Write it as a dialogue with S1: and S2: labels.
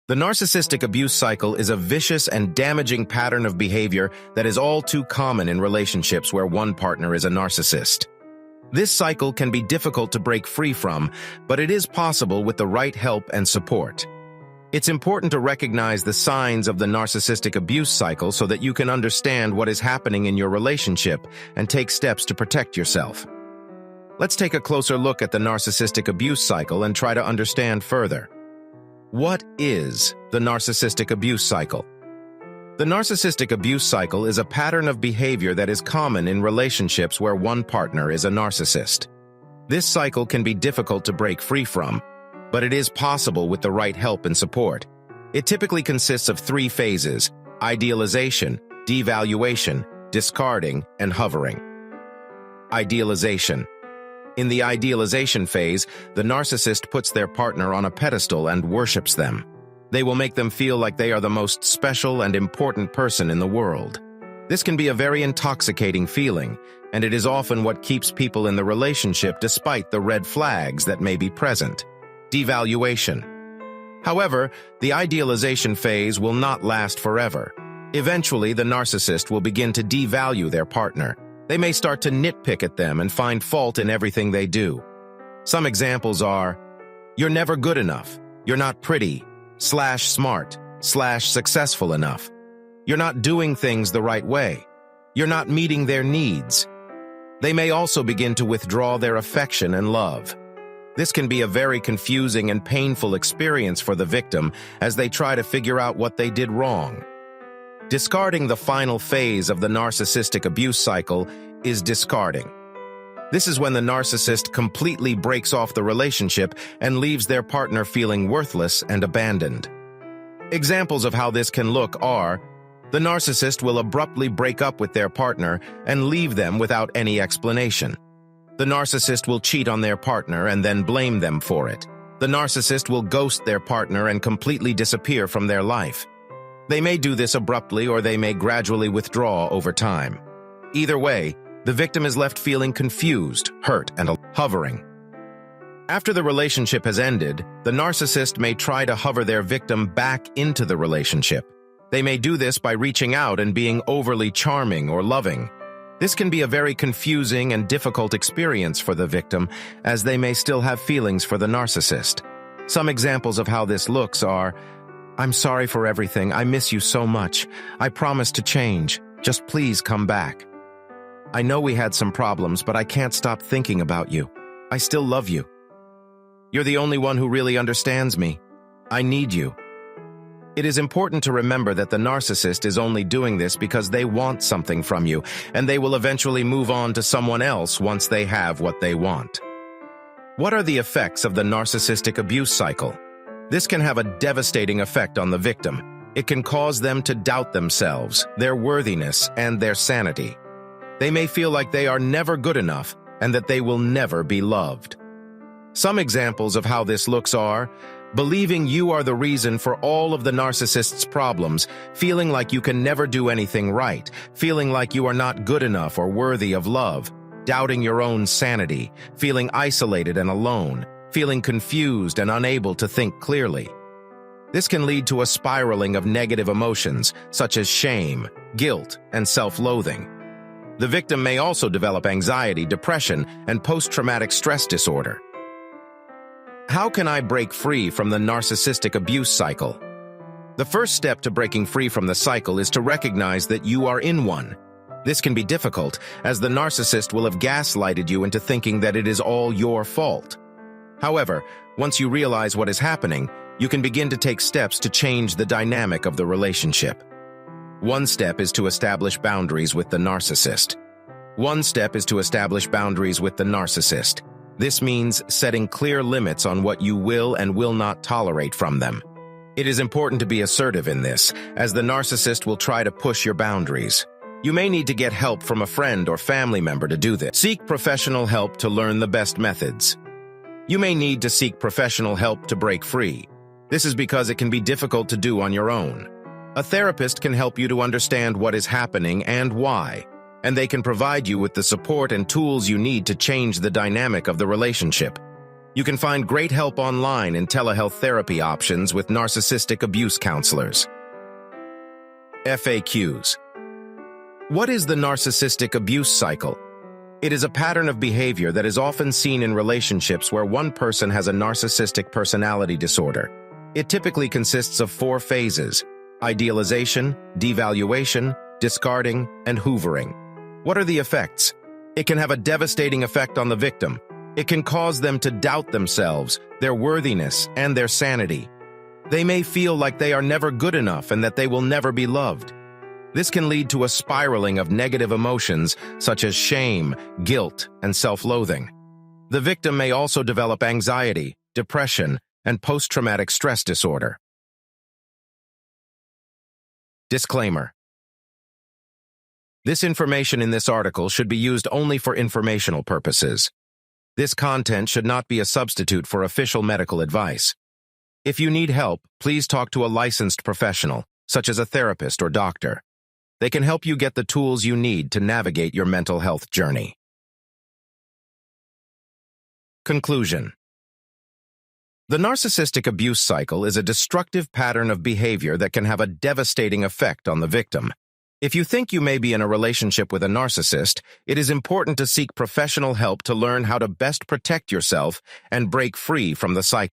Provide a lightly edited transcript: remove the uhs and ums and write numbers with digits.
S1: The narcissistic abuse cycle is a vicious and damaging pattern of behavior that is all too common in relationships where one partner is a narcissist. This cycle can be difficult to break free from, but it is possible with the right help and support. It's important to recognize the signs of the narcissistic abuse cycle so that you can understand what is happening in your relationship and take steps to protect yourself. Let's take a closer look at the narcissistic abuse cycle and try to understand further. What is the narcissistic abuse cycle? The narcissistic abuse cycle is a pattern of behavior that is common in relationships where one partner is a narcissist. This cycle can be difficult to break free from, but it is possible with the right help and support. It typically consists of 3 phases: idealization, devaluation, discarding, and hovering. Idealization. In the idealization phase, the narcissist puts their partner on a pedestal and worships them. They will make them feel like they are the most special and important person in the world. This can be a very intoxicating feeling, and it is often what keeps people in the relationship despite the red flags that may be present. Devaluation. However, the idealization phase will not last forever. Eventually, the narcissist will begin to devalue their partner. They may start to nitpick at them and find fault in everything they do. Some examples are, "You're never good enough. You're not pretty, /smart, /successful enough. You're not doing things the right way. You're not meeting their needs." They may also begin to withdraw their affection and love. This can be a very confusing and painful experience for the victim as they try to figure out what they did wrong. Discarding, the final phase of the narcissistic abuse cycle, is discarding. This is when the narcissist completely breaks off the relationship and leaves their partner feeling worthless and abandoned. Examples of how this can look are, the narcissist will abruptly break up with their partner and leave them without any explanation. The narcissist will cheat on their partner and then blame them for it. The narcissist will ghost their partner and completely disappear from their life. They may do this abruptly, or they may gradually withdraw over time. Either way, the victim is left feeling confused, hurt, and hovering. After the relationship has ended, the narcissist may try to hover their victim back into the relationship. They may do this by reaching out and being overly charming or loving. This can be a very confusing and difficult experience for the victim, as they may still have feelings for the narcissist. Some examples of how this looks are, "I'm sorry for everything. I miss you so much. I promise to change. Just please come back. I know we had some problems, but I can't stop thinking about you. I still love you. You're the only one who really understands me. I need you." It is important to remember that the narcissist is only doing this because they want something from you, and they will eventually move on to someone else once they have what they want. What are the effects of the narcissistic abuse cycle? This can have a devastating effect on the victim. It can cause them to doubt themselves, their worthiness, and their sanity. They may feel like they are never good enough and that they will never be loved. Some examples of how this looks are, believing you are the reason for all of the narcissist's problems, feeling like you can never do anything right, feeling like you are not good enough or worthy of love, doubting your own sanity, feeling isolated and alone, feeling confused and unable to think clearly. This can lead to a spiraling of negative emotions, such as shame, guilt, and self-loathing. The victim may also develop anxiety, depression, and post-traumatic stress disorder. How can I break free from the narcissistic abuse cycle? The first step to breaking free from the cycle is to recognize that you are in one. This can be difficult, as the narcissist will have gaslighted you into thinking that it is all your fault. However, once you realize what is happening, you can begin to take steps to change the dynamic of the relationship. One step is to establish boundaries with the narcissist. This means setting clear limits on what you will and will not tolerate from them. It is important to be assertive in this, as the narcissist will try to push your boundaries. You may need to get help from a friend or family member to do this. Seek professional help to learn the best methods. You may need to seek professional help to break free. This is because it can be difficult to do on your own. A therapist can help you to understand what is happening and why, and they can provide you with the support and tools you need to change the dynamic of the relationship. You can find great help online and telehealth therapy options with narcissistic abuse counselors. FAQs. What is the narcissistic abuse cycle? It is a pattern of behavior that is often seen in relationships where one person has a narcissistic personality disorder. It typically consists of 4 phases: idealization, devaluation, discarding, and hoovering. What are the effects? It can have a devastating effect on the victim. It can cause them to doubt themselves, their worthiness, and their sanity. They may feel like they are never good enough and that they will never be loved. This can lead to a spiraling of negative emotions such as shame, guilt, and self-loathing. The victim may also develop anxiety, depression, and post-traumatic stress disorder. Disclaimer. This information in this article should be used only for informational purposes. This content should not be a substitute for official medical advice. If you need help, please talk to a licensed professional, such as a therapist or doctor. They can help you get the tools you need to navigate your mental health journey. Conclusion. The narcissistic abuse cycle is a destructive pattern of behavior that can have a devastating effect on the victim. If you think you may be in a relationship with a narcissist, it is important to seek professional help to learn how to best protect yourself and break free from the cycle.